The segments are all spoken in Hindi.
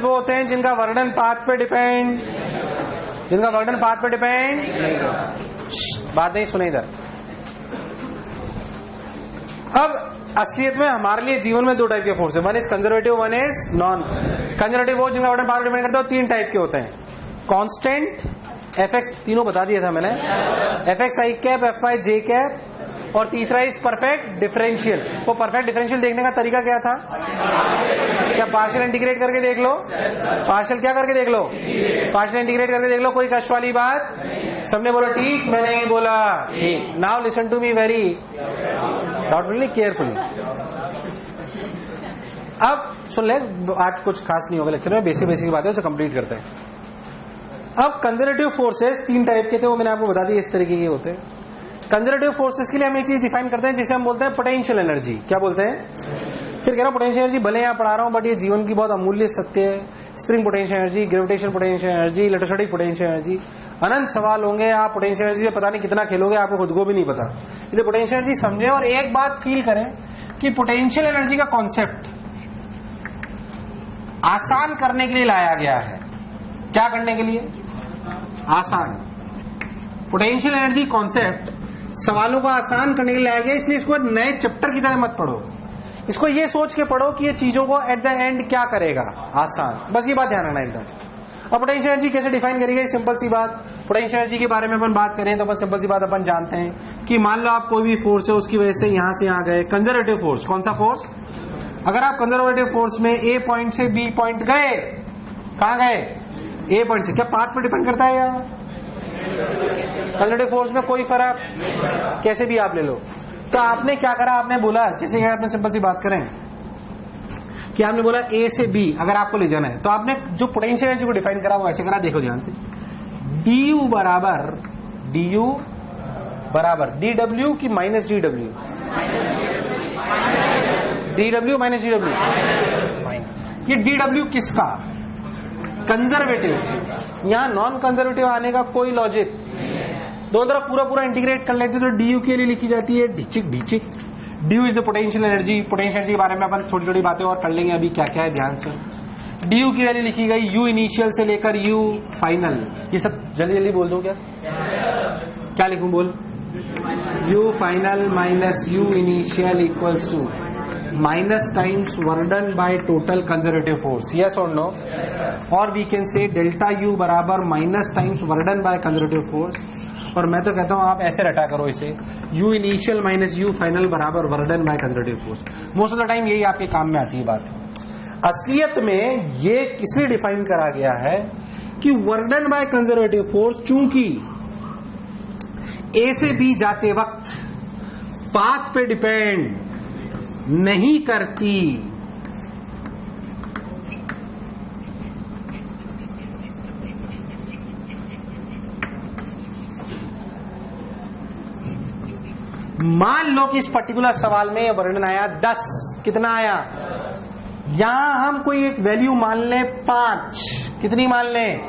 वो होते हैं जिनका वर्णन पाथ पे डिपेंड, जिनका वर्णन पाथ पे डिपेंड नहीं करता। बात नहीं सुने इधर। अब असलियत में हमारे लिए जीवन में दो टाइप के फोर्स है, one is conservative, one is non conservative. वो जिनका वर्णन पाथ पे डिपेंड करता है, तीन टाइप के होते हैं, कांस्टेंट, एफएक्स, तीनों बता दिया था मैंने, FX I cap, F I J cap, और तीसरा इज परफेक्ट डिफरेंशियल। तो परफेक्ट डिफरेंशियल देखने का तरीका क्या था? क्या पार्शियल इंटीग्रेट करके देख लो, पार्शियल क्या करके देख लो, पार्शियल इंटीग्रेट करके देख लो। कोई कष्ट वाली बात? सबने बोला ठीक, मैंने नहीं बोला ठीक। Now listen to me very doubtfully, carefully. अब सुन ले, आज कुछ खास नहीं होगा लेक्चर में, बेसिक बेसिक बातें उसे कंप्लीट करते हैं। अब कंजर्वेटिव फोर्सेस तीन टाइप के थे, वो मैंने आपको बता दिया इस तरीके के होते हैं। कंजर्वेटिव फोर्सेस के लिए हम एक चीज डिफाइन करते हैं जिसे हम बोलते हैं पोटेंशियल एनर्जी। क्या बोलते हैं? फिर कह रहा हूं पोटेंशियल एनर्जी भले यहाँ पढ़ा रहा हूं, बट ये जीवन की बहुत अमूल्य सत्य है। Spring potential energy, gravitation potential energy, electrostatic potential energy, अनंत सवाल होंगे। आप पोटेंशियल एनर्जी से पता नहीं कितना खेलोगे, आपको खुद को भी नहीं पता। इसलिए पोटेंशियल एनर्जी समझे और एक बात फील करें कि पोटेंशियल एनर्जी का कॉन्सेप्ट आसान करने के लिए लाया गया है। क्या करने के लिए? आसान। पोटेंशियल एनर्जी कॉन्सेप्ट सवालों को आसान करने के लिए लाया गया, इसलिए इसको नए चैप्टर की तरह मत पढ़ो। इसको ये सोच के पढ़ो कि ये चीजों को एट द एंड क्या करेगा, आसान। बस ये बात ध्यान रखना एकदम। अब पोटेंशियल एनर्जी कैसे डिफाइन करेगी? सिंपल सी बात, पोटेंशियल एनर्जी के बारे में अपन बात करें तो अपन सिंपल सी बात अपन जानते हैं कि मान लो आप कोई भी फोर्स है, उसकी वजह से यहां से यहां गए, कंजर्वेटिव फोर्स। कौन सा फोर्स? अगर आप कंजर्वेटिव फोर्स में ए पॉइंट से बी पॉइंट गए, कहां गए? ए पॉइंट से। क्या पाथ पे डिपेंड करता है यार? कंजर्वेटिव फोर्स में कोई फर्क, कैसे भी आप ले लो। तो आपने क्या करा? आपने बोला, जैसे आपने सिंपल सी बात करें कि आपने बोला ए से बी अगर आपको ले जाना है, तो आपने जो पोटेंशियल एनर्जी को डिफाइन करा वो ऐसे करा, देखो ध्यान से, डी यू बराबर डी डब्ल्यू की minus D W, D W minus D W. ये डी डब्ल्यू किसका? कंजर्वेटिव। यहां नॉन कंजर्वेटिव आने का कोई लॉजिक, दोनों तरफ पूरा पूरा इंटीग्रेट कर लेते तो डी यू के लिए लिखी जाती है ढिचिक ढिचिक। D U is the potential energy. Potential energy के बारे में अपन छोटी छोटी बातें और कर लेंगे, अभी क्या क्या है ध्यान से। डी यू की वैल्यू लिखी गई यू इनिशियल से लेकर यू फाइनल। ये सब जल्दी जल्दी बोल दूं क्या? क्या लिखूं? बोल। U final minus U initial equals to minus times work done by total conservative force. Yes और नो? और we can say delta U बराबर minus times work done by conservative force. और मैं तो कहता हूं आप ऐसे रटा करो इसे, U initial minus U final बराबर work done by conservative force. Most of the time यही आपके काम में आती है बात। असलियत में ये इसलिए डिफाइन करा गया है कि वर्डन बाय कंजर्वेटिव फोर्स चूंकि ए से बी जाते वक्त पाथ पे डिपेंड नहीं करती, मान लो कि इस पर्टिकुलर सवाल में वर्णन आया 10, कितना आया? यहां हम कोई एक वैल्यू मान लें 5, कितनी मान लें?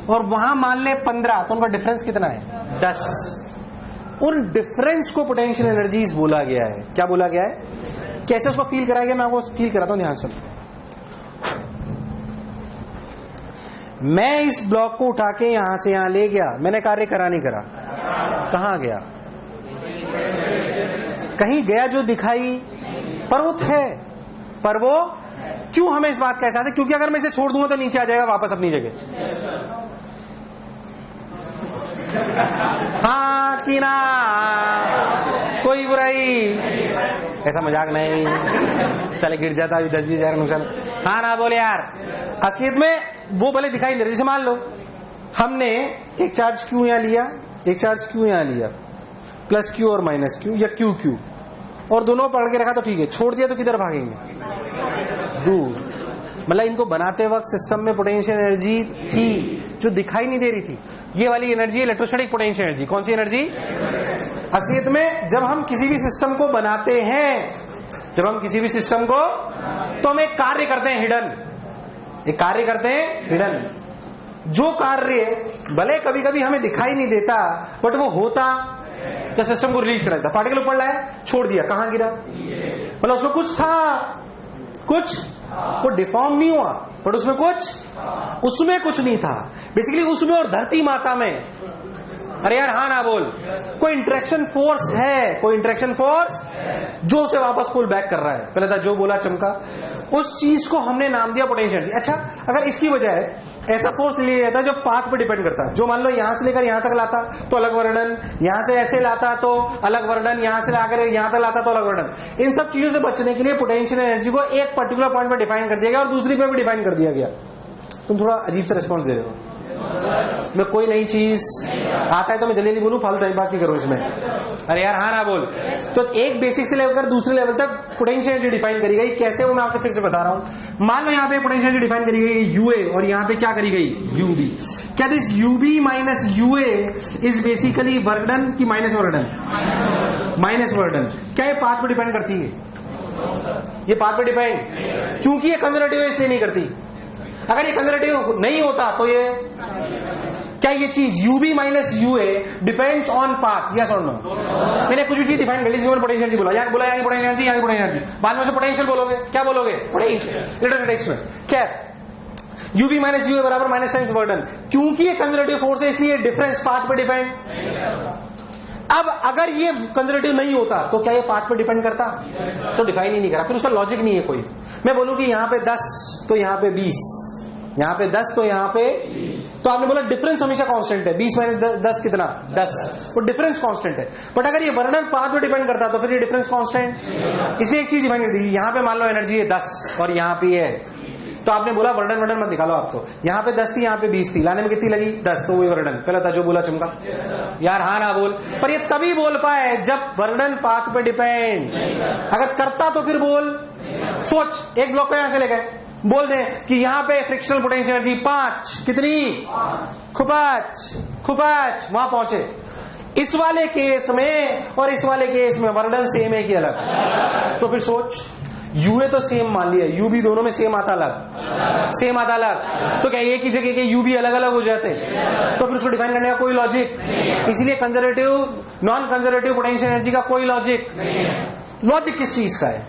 और वहां मान लें 15, तो उनका डिफरेंस कितना है? 10। उन डिफरेंस को पोटेंशियल एनर्जीज बोला गया है। क्या बोला गया है? कैसे उसको फील कराया गया मैं आपको फील कराता हूं, ध्यान सुन। मैं इस ब्लॉक को उठा के यहां से यहां ले गया, मैंने कार्य करा नहीं करा? कहां गया? कहीं गया जो दिखाई, पर वो है, पर वो क्यों हमें इस बात का एहसास है? क्योंकि अगर मैं इसे छोड़ दूंगा तो नीचे आ जाएगा वापस अपनी जगह। हाँ कि ना? कोई बुराई? ऐसा मजाक नहीं, चले गिर जाता अभी 10-20 हजार नुकसान। हाँ ना बोले यार। असलियत में वो भले दिखाई नहीं, जैसे मान लो हमने एक चार्ज क्यू यहां लिया, एक चार्ज क्यू यहां लिया, प्लस क्यू और माइनस क्यू या क्यू क्यू, और दोनों पकड़ के रखा तो ठीक है, छोड़ दिया तो किधर भागेंगे? दूर। मतलब इनको बनाते वक्त सिस्टम में पोटेंशियल एनर्जी थी जो दिखाई नहीं दे रही थी। ये वाली एनर्जी इलेक्ट्रोस्टैटिक पोटेंशियल एनर्जी। कौन सी एनर्जी? असलियत में जब हम किसी भी सिस्टम को बनाते हैं, जब हम किसी भी सिस्टम को, तो हम एक कार्य करते हैं हिडन, एक कार्य करते हैं हिडन। जो कार्य भले कभी कभी हमें दिखाई नहीं देता, बट वो होता जब सिस्टम को रिलीज कर पार्टिकल ऊपर लाया, छोड़ दिया, कहां गिरा? मतलब उसमें कुछ था, कुछ वो डिफॉर्म नहीं हुआ, बट उसमें कुछ नहीं था बेसिकली उसमें और धरती माता में। अरे यार हाँ ना बोल, कोई इंटरेक्शन फोर्स है, कोई इंटरेक्शन फोर्स जो उसे वापस पुल बैक कर रहा है। पहले था जो बोला चमका, उस चीज को हमने नाम दिया पोटेंशियल। अच्छा, अगर इसकी वजह ऐसा फोर्स लिया जाता है जो पाथ पे डिपेंड करता है, जो मान लो यहां से लेकर यहां तक लाता तो अलग वर्णन, यहां से ऐसे लाता तो अलग वर्णन, यहां से लाकर यहां तक लाता तो अलग वर्णन। इन सब चीजों से बचने के लिए पोटेंशियल एनर्जी को एक पर्टिकुलर पॉइंट पर डिफाइन कर दिया गया और दूसरी पे भी डिफाइन कर दिया गया। तुम थोड़ा अजीब से रिस्पॉन्स दे रहे हो। मैं कोई नई चीज आता है तो मैं जल्दी नहीं बोलूं, फालतू टाइम पास नहीं करूं इसमें। अरे यार हाँ ना बोल। तो एक बेसिक से लेकर दूसरे लेवल तक पोटेंशियल एनर्जी डिफाइन करी गई। कैसे, वो मैं आपसे फिर से बता रहा हूं। मान लो यहाँ पे पोटेंशियल एनर्जी डिफाइन करी गई यूए और यहाँ पे क्या करी गई यूबी। क्या this U B minus U A is basically work done की माइनस वर्डन? माइनस वर्डन। क्या ये पाथ पे डिपेंड करती है? ये पाथ पे डिपेंड, क्योंकि ये कंजर्वेटिव है इसलिए नहीं करती। अगर ये कंजर्वेटिव नहीं होता तो ये क्या ये चीज U B minus U A depends on path, yes और नो? मैंने कुछ भी चीज डिफाइन कर ली, पोटेंशियल एनर्जी बोला, यहाँ बोला यहाँ पोटेंशियल एनर्जी, यहाँ पोटेंशियल एनर्जी, बाद में से पोटेंशियल बोलोगे, क्या बोलोगे? पोटेंशियल। इलेक्ट्रोस्टैटिक्स में क्या यूबी माइनस यूए बराबर माइनस टाइम्स वर्डन, क्योंकि ये कंजर्वेटिव फोर्स है इसलिए डिफरेंस पाथ पे डिपेंड। अब अगर ये कंजर्वेटिव नहीं होता तो क्या ये पाथ पे डिपेंड करता? तो डिफाइन ही नहीं करा, फिर उसका लॉजिक नहीं है कोई। मैं बोलूं कि यहाँ पे 10 तो यहाँ पे 20, यहाँ पे 10 तो यहाँ पे, तो आपने बोला डिफरेंस हमेशा कांस्टेंट है। 20 माइनस 10 कितना? 10। वो डिफरेंस कांस्टेंट है। बट अगर ये वर्णन पाथ पे डिपेंड करता तो फिर ये डिफरेंस कांस्टेंट। इसलिए एक चीज डिफाइन कर दी, यहाँ पे मान लो एनर्जी है 10 और यहाँ पे है, तो आपने बोला वर्णन मत निकालो आप, तो यहाँ पे 10 थी यहाँ पे 20 थी, लाने में कितनी लगी? 10। तो वही वर्णन पहला था जो बोला चमका। यार हाँ ना बोल। पर ये तभी बोल पाए जब वर्णन पाथ पे डिपेंड। अगर करता तो फिर बोल। सोच, एक ब्लॉक को यहां से ले गए, बोल दे कि यहाँ पे फ्रिक्शनल पोटेंशियल एनर्जी 5, कितनी? खुपाच वहां पहुंचे। इस वाले केस में और इस वाले केस में वर्णन सेम है कि अलग? तो फिर सोच, यूए तो सेम मान लिया, यू भी दोनों में सेम आता अलग, सेम आता अलग, तो क्या एक ही जगह के यू भी अलग अलग हो जाते? तो फिर उसको डिफाइन करने का कोई लॉजिक। इसलिए conservative non conservative potential energy का कोई लॉजिक किस चीज का है?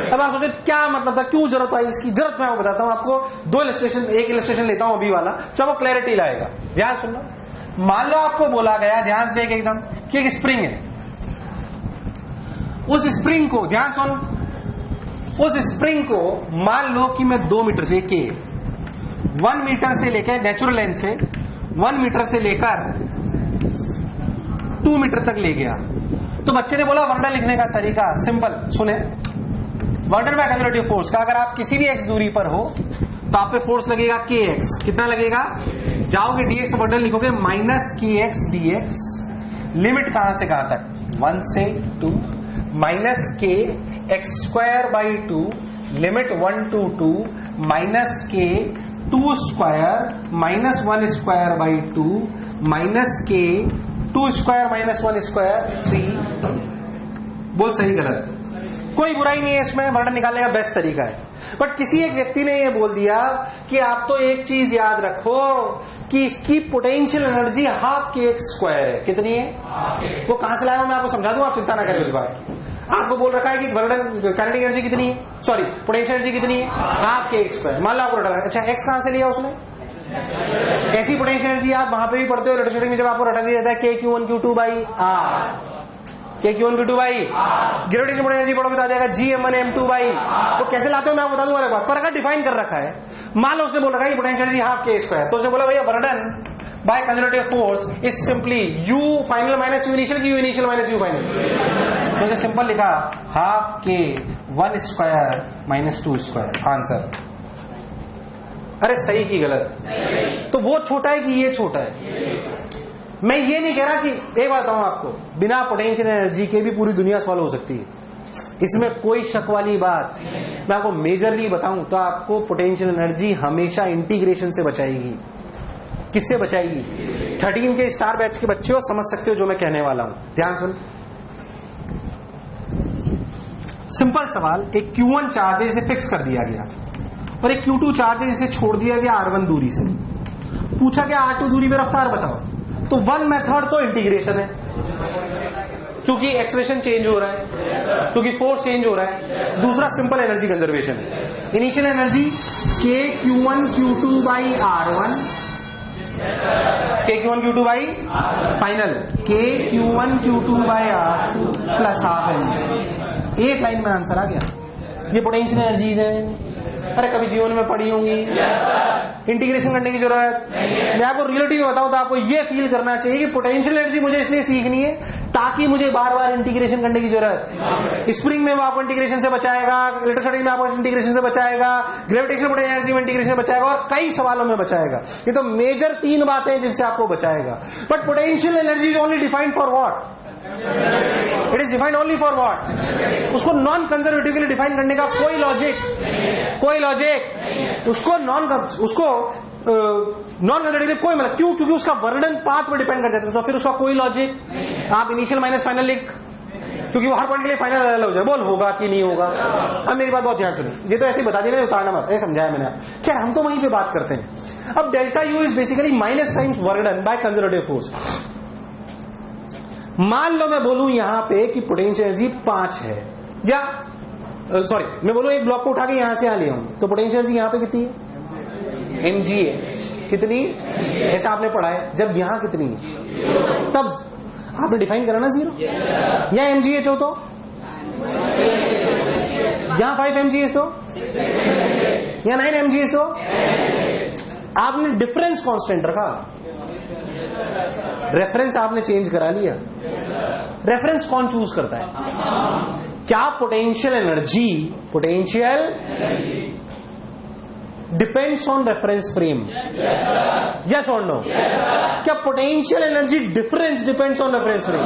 अब आप सोचते क्या मतलब था, क्यों जरूरत आई इसकी? जरूरत मैं आपको बताता हूं। आपको दो इलस्ट्रेशन, एक इलस्ट्रेशन लेता हूं अभी वाला, जो आपको क्लैरिटी लाएगा। ध्यान सुनना। मान लो आपको बोला गया, ध्यान से देख एकदम, कि एक स्प्रिंग है। उस स्प्रिंग को, ध्यान सुन, उस स्प्रिंग को मान लो कि मैं 2 मीटर से 1 मीटर से लेकर नेचुरल लेंथ से 1 मीटर से लेकर 2 मीटर तक ले गया। तो बच्चे ने बोला वर्णन लिखने का तरीका सिंपल, सुने। वर्णन बाय कंजर्वेटिव फोर्स का, अगर आप किसी भी x दूरी पर हो तो आप पे फोर्स लगेगा kx। कितना लगेगा? जाओगे dx तो वर्णन लिखोगे माइनस kx dx। लिमिट कहां से कहां तक? 1 से 2 minus k x square by 2 limit 1 to 2 minus k 2 square minus 1 square by 2 minus k 2 square minus 1 square 3। बोल सही गलत? कोई बुराई नहीं है इसमें, वर्णन निकालने का बेस्ट तरीका है। बट किसी एक व्यक्ति ने यह बोल दिया कि आप तो एक चीज याद रखो कि इसकी पोटेंशियल एनर्जी हाफ के एक्स स्क्वायर है। कितनी है? वो कहां से लाया हूं मैं आपको समझा दूं, आप चिंता ना करें इस बार। आपको बोल रखा है कि वर्णन काइनेटिक एनर्जी कितनी है, सॉरी पोटेंशियल एनर्जी कितनी है? हाफ के एक्स स्क्वायर। मान लो आपको रटा। अच्छा, एक्स कहां से लिया उसने? ऐसी पोटेंशियल एनर्जी आप वहां पे भी पढ़ते हो इलेक्ट्रोस्टैटिक में, जब आपको रटा दिया जाता है के क्यू 1 क्यू 2 बाई आर, के Q 1 Q 2 by gravitational potential energy पढ़ोगे तो आ जाएगा GM1 M2 बाई। वो कैसे लाते हो मैं आपको बता दूंगा एक बात, पर अगर डिफाइन कर रखा है, मान लो उसने बोल रखा है potential energy half k square, तो उसने बोला भैया work done by conservative force is simply U final minus U initial, की U initial minus U final. तो सिंपल लिखा half k 1 square minus 2 square. Answer. अरे सही की गलत? तो वो छोटा है कि ये छोटा है? मैं ये नहीं कह रहा कि, एक बात बताऊं आपको, बिना पोटेंशियल एनर्जी के भी पूरी दुनिया सॉल्व हो सकती है, इसमें कोई शक वाली बात। मैं आपको मेजरली बताऊं तो आपको पोटेंशियल एनर्जी हमेशा इंटीग्रेशन से बचाएगी। किससे बचाएगी? 13 के स्टार बैच के बच्चे हो, समझ सकते हो जो मैं कहने वाला हूं। ध्यान सुन, सिंपल सवाल। एक Q1 चार्ज है जिसे फिक्स कर दिया गया और एक Q2 चार्ज है जिसे छोड़ दिया गया R1 दूरी से। पूछा गया R2 दूरी में रफ्तार बताओ। तो वन मेथड तो इंटीग्रेशन है, क्योंकि एक्सलेशन चेंज हो रहा है, क्योंकि फोर्स चेंज हो रहा है। दूसरा सिंपल एनर्जी कंजर्वेशन है। इनिशियल एनर्जी के Q1 Q2 बाई R1, के Q1 Q2 बाई फाइनल के Q1 Q2 by R2 plus half energy. एक लाइन में आंसर आ गया। ये पोटेंशियल एनर्जीज है। अरे कभी जीवन में पढ़ी होंगी, इंटीग्रेशन करने की जरूरत। मैं आपको रियलिटी में बताऊं तो आपको ये फील करना चाहिए कि पोटेंशियल एनर्जी मुझे इसलिए सीखनी है ताकि मुझे बार बार इंटीग्रेशन करने की जरूरत। स्प्रिंग में वो आपको इंटीग्रेशन से बचाएगा, इलेक्ट्रोस्टैटिक में आपको इंटीग्रेशन से बचाएगा, ग्रेविटेशनल पोटेंशियल एनर्जी में इंटीग्रेशन बचाएगा और कई सवालों में बचाएगा। ये तो मेजर 3 बातें जिनसे आपको बचाएगा। But potential energy is only defined for what? It is defined only for what? उसको नॉन कंजर्वेटिव के लिए डिफाइन करने का कोई लॉजिक उसको नॉन कंजर्वेटिव कोई मतलब क्यों? क्योंकि उसका वर्णन पाथ पर डिपेंड कर जाता है। तो फिर उसका कोई लॉजिक। आप इनिशियल माइनस फाइनल लिख, क्योंकि वो हर पॉइंट के लिए फाइनल अलग हो जाए। बोल होगा कि नहीं होगा। अब मेरी बात बहुत ध्यान सुनिए, ये तो ऐसे ही बता दिया ना, उतारना मत, ऐसे समझाया मैंने। खैर हम तो वहीं पे बात करते हैं। अब delta U is basically minus times work done by conservative force. मान लो मैं बोलूं यहां पे कि पोटेंशियल एनर्जी 5 है, या सॉरी मैं बोलूं एक ब्लॉक को उठा के यहां से यहां ले आऊं, तो पोटेंशियल एनर्जी यहां पे कितनी है? mg है। कितनी? ऐसा आपने पढ़ा है। जब यहां कितनी है तब आपने डिफाइन करा ना 0, या mgh हो तो यहां 5 mgh तो, या 9 mgh तो आपने डिफरेंस कांस्टेंट रखा, रेफरेंस आपने चेंज करा लिया। रेफरेंस कौन चूज करता है? क्या potential energy depends on reference frame? Yes और नो? क्या potential energy difference depends on reference frame?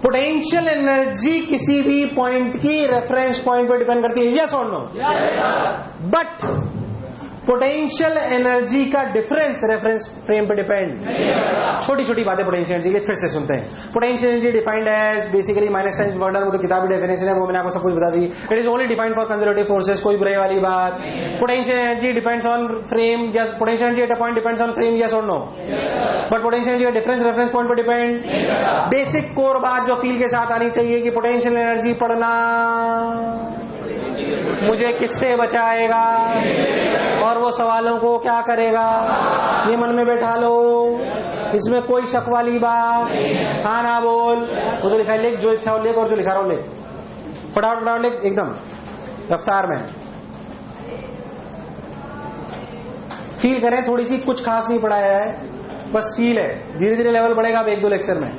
Potential energy किसी भी पॉइंट की रेफरेंस पॉइंट पर डिपेंड करती है। यस और नो? बट पोटेंशियल एनर्जी का डिफरेंस रेफरेंस फ्रेम पे डिपेंड। छोटी छोटी बातें पोटेंशियल एनर्जी के फिर से सुनते हैं। Potential energy defined as basically minus times work done, वो तो किताबी डेफिनेशन है, वो मैंने आपको सब कुछ बता दी। It is only defined for conservative forces, कोई बुराई वाली बात। Potential energy depends on frame, yes. Potential energy at a point depends on frame, yes और नो? बट पोटेंशियल एनर्जी का डिफरेंस रेफरेंस पॉइंट पर डिपेंड। बेसिक कोर बात जो फील के साथ आनी चाहिए कि पोटेंशियल एनर्जी पढ़ना मुझे किससे बचाएगा और वो सवालों को क्या करेगा, ये मन में बैठा लो। इसमें कोई शक वाली बात हाँ ना बोल। वो तो लिखा है लिख, जो इच्छा हो लिख, और जो लिखा रहा हो लिख, फटाफट लिख, एकदम रफ्तार में। फील करें थोड़ी सी, कुछ खास नहीं पढ़ाया है, बस फील है। धीरे धीरे लेवल बढ़ेगा अब 1-2 लेक्चर में।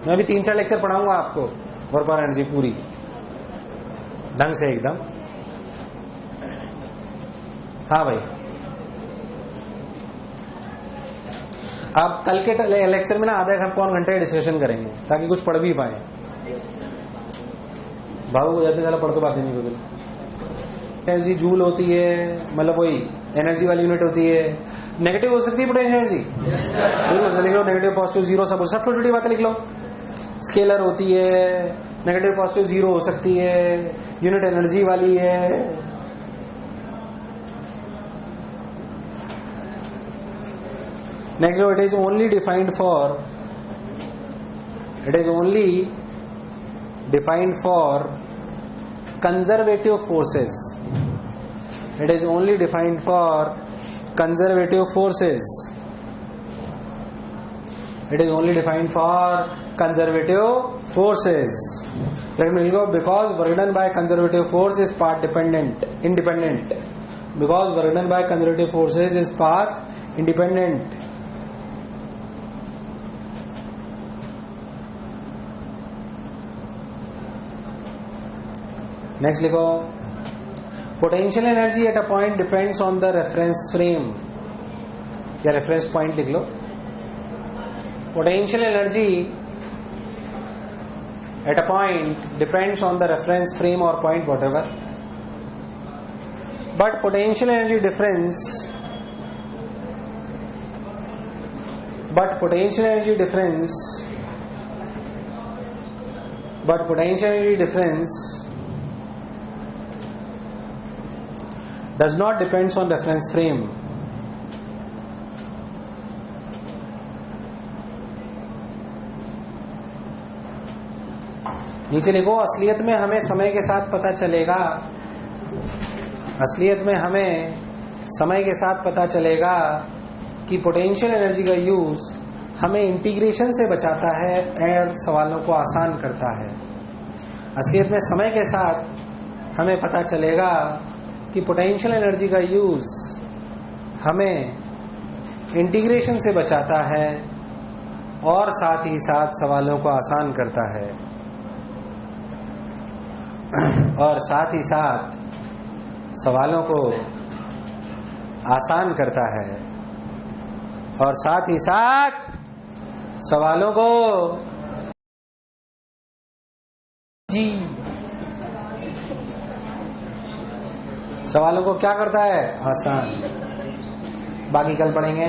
मैं भी 3-4 लेक्चर पढ़ाऊंगा आपको, वर्क और एनर्जी पूरी ढंग से एकदम। हाँ भाई, आप कल के लेक्चर में ना आधा पौन घंटे डिस्कशन करेंगे ताकि कुछ पढ़ भी पाए। भावुक हो जाते साला, पढ़ तो बात ही नहीं बिल्कुल। एनर्जी जूल होती है, मतलब वही एनर्जी वाली यूनिट होती है। नेगेटिव हो सकती है पोटेंशियल एनर्जी, बिल्कुल लिख लो, नेगेटिव पॉजिटिव जीरो सब छोटी छोटी बातें लिख लो। स्केलर होती है, नेगेटिव पॉजिटिव जीरो हो सकती है, यूनिट एनर्जी वाली है। Next, it is only defined for conservative forces. It is only defined for conservative forces. It is only defined for conservative forces. Let me go, because work done by conservative force is path independent. Because work done by conservative forces is path independent. Next लिखो, potential energy at a point depends on the reference frame, या रेफरेंस पॉइंट लिख लो। Potential energy at a point depends on the reference frame और point whatever. But potential energy difference does not depends on reference frame. नीचे लिखो, असलियत में हमें समय के साथ पता चलेगा, असलियत में हमें समय के साथ पता चलेगा कि पोटेंशियल एनर्जी का यूज हमें इंटीग्रेशन से बचाता है और सवालों को आसान करता है। असलियत में समय के साथ हमें पता चलेगा कि पोटेंशियल एनर्जी का यूज हमें इंटीग्रेशन से बचाता है और साथ ही साथ सवालों को आसान करता है, और साथ ही साथ सवालों को आसान करता है, और साथ ही साथ सवालों को जी सवालों को क्या करता है? आसान। बाकी कल पढ़ेंगे।